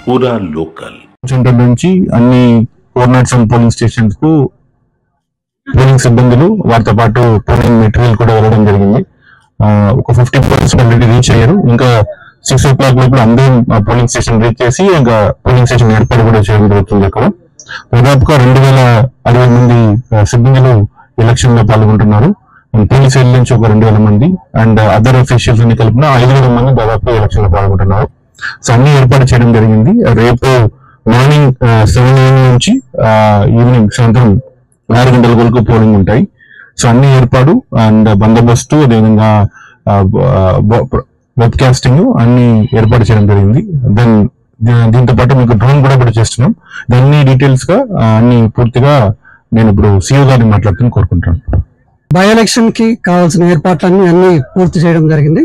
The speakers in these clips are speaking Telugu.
पूरा लोकल సెంటర్ నుంచి అన్ని కోఆర్డినేట్స్ అండ్ పోలింగ్ స్టేషన్స్ కు పోలింగ్ సిబ్బందులు వారితో పాటు పోలింగ్ మెటీరియల్ కూడా వెళ్ళడం జరిగింది. ఒక 50% ఆల్రెడీ రీచ్ అయ్యారు. ఇంకా 6 o'clock లోపల అందరూ పోలింగ్ స్టేషన్ రీచ్ చేసి ఇంకా పోలింగ్ స్టేషన్ ఏర్పాటు కూడా చేయడం జరుగుతుంది. అక్కడ దాదాపుగా 2,060 మంది సిబ్బందులు ఎలక్షన్ లో పాల్గొంటున్నారు. పోలీస్ ఏరియా నుంచి ఒక 2,000 మంది అండ్ అదర్ అఫీషియల్స్ ని కలిపిన 5,000 మంది దాదాపు ఎలక్షన్ లో పాల్గొంటున్నారు. సో అన్ని ఏర్పాటు చేయడం జరిగింది. రేపు మార్నింగ్ 7 AM నుంచి ఈవినింగ్ సాయంత్రం 6 గంటల వరకు పోలింగ్ ఉంటాయి. సో అన్ని ఏర్పాటు అండ్ బందోబస్తు అదేవిధంగా వెబ్కాస్టింగ్ అన్ని ఏర్పాటు చేయడం జరిగింది. దెన్ దీంతో పాటు మీకు డ్రోన్ కూడా చేస్తున్నాం. దాన్ని డీటెయిల్స్ గా అన్ని పూర్తిగా నేను ఇప్పుడు సీఓ గారిని మాట్లాడుతూ కోరుకుంటాను. బై ఎలక్షన్ కి కావాల్సిన ఏర్పాట్లన్నీ అన్ని పూర్తి చేయడం జరిగింది.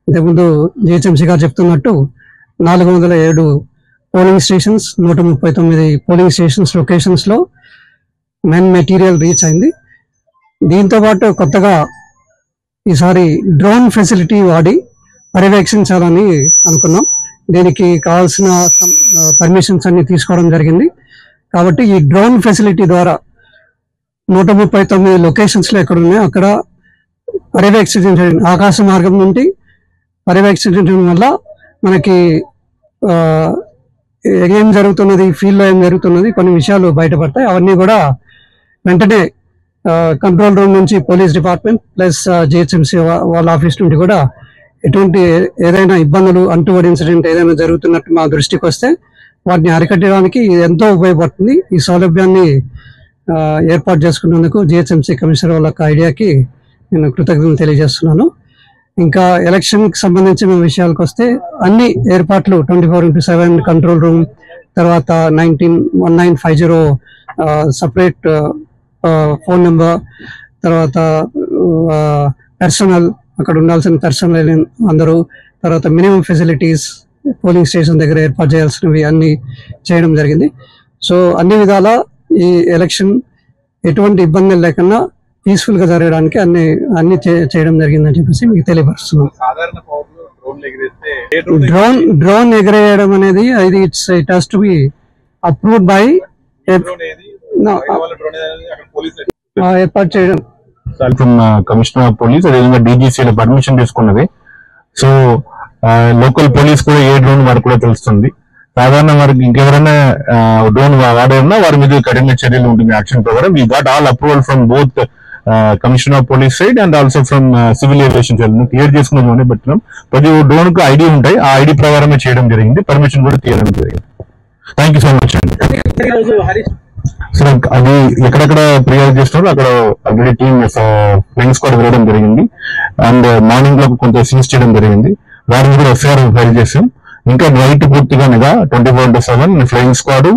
ఇంతకుముందు జిహెచ్ఎంసీ గారు చెప్తున్నట్టు 407 polling stations 139 polling stations locations లో మెన్ మెటీరియల్ రీచ్ అయింది. దీంతో పాటు కొత్తగా ఈసారి డ్రోన్ ఫెసిలిటీ వాడి పర్యవేక్షించాలని అనుకున్నాం. దీనికి కావాల్సిన పర్మిషన్స్ అన్ని తీసుకోవడం జరిగింది. కాబట్టి ఈ డ్రోన్ ఫెసిలిటీ ద్వారా 139 లొకేషన్స్ లో ఎక్కడ ఉన్నాయో అక్కడ పర్యవేక్షించడం, ఆకాశ మార్గం నుండి పర్యవేక్షించడం వల్ల మనకి ఏం జరుగుతున్నది, ఫీల్డ్ లో ఏం జరుగుతున్నది కొన్ని విషయాలు బయటపడతాయి. అవన్నీ కూడా వెంటనే కంట్రోల్ రూమ్ నుంచి పోలీస్ డిపార్ట్మెంట్ ప్లస్ జిహెచ్ఎంసీ వాళ్ళ ఆఫీస్ నుండి కూడా ఎటువంటి ఏదైనా ఇబ్బందులు అంటువర్డ్ ఇన్సిడెంట్ ఏదైనా జరుగుతున్నట్టు మా దృష్టికి వస్తే వాటిని అరికట్టడానికి ఇది ఎంతో ఉపయోగపడుతుంది. ఈ సౌలభ్యాన్ని ఏర్పాటు చేసుకున్నందుకు జిహెచ్ఎంసీ కమిషనర్ వాళ్ళ ఐడియాకి నేను కృతజ్ఞతలు తెలియజేస్తున్నాను. ఇంకా ఎలక్షన్ కి సంబంధించిన విషయాలకు వస్తే అన్ని ఏర్పాట్లు 24/7 కంట్రోల్ రూమ్, తర్వాత 1950 సపరేట్ ఫోన్ నెంబర్, తర్వాత పర్సనల్ అక్కడ ఉండాల్సిన పర్సనల్ అందరూ, తర్వాత మినిమం ఫెసిలిటీస్ పోలింగ్ స్టేషన్ దగ్గర ఏర్పాటు చేయాల్సినవి అన్ని చేయడం జరిగింది. సో అన్ని విధాల ఈ ఎలక్షన్ ఎటువంటి ఇబ్బందులు లేకుండా పీస్ఫుల్ గా జరగడానికి అన్ని చేయడం జరిగిందని చెప్పేసి మీకు తెలియపరుస్తున్నాం. డ్రోన్ ఎగరేయడం అనేది it has to be approved by ఏర్పాటు చేయడం కమిషనర్ ఆఫ్ పోలీస్ అదేవిధంగా డీజీసీలో పర్మిషన్ తీసుకున్నది. సో లోకల్ పోలీస్ కూడా ఏ డ్రోన్ వారికి కూడా తెలుస్తుంది. సాధారణ వారికి ఇంకెవరైనా డ్రోన్ వాడేనా వారి మీద కఠిన చర్యలు ఉంటుంది యాక్షన్ ప్రకారం. We got all approval from both commissioner of police side and also from civil aviation side. Clear చేసుకున్నాం పెట్టినాం. ప్రతి డ్రోన్ కు ఐడి ఉంటాయి, ఆ ఐడి ప్రకారమే చేయడం జరిగింది. పర్మిషన్ కూడా తీయడం జరిగింది. థ్యాంక్ యూ సో మచ్ అండి. సో అది ఎక్కడెక్కడ ప్రియారిటీ చేస్తున్నారో అక్కడ ఆల్రెడీ టీమ్ ఫ్లయింగ్ స్క్వాడ్ వెళ్ళడం జరిగింది అండ్ మార్నింగ్ లో కొంత సీజ్ చేయడం జరిగింది. వారిని కూడా ఎఫ్ఐఆర్ ఫైల్ చేసాం. ఇంకా నైట్ పూర్తిగా నిఘా 24/7 flying squad,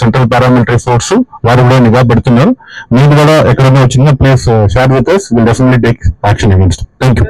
central paramilitary force వారు కూడా నిఘా పెడుతున్నారు. మీరు కూడా ఎక్కడైనా వచ్చినా please share with us. Will definitely take action against. Thank you.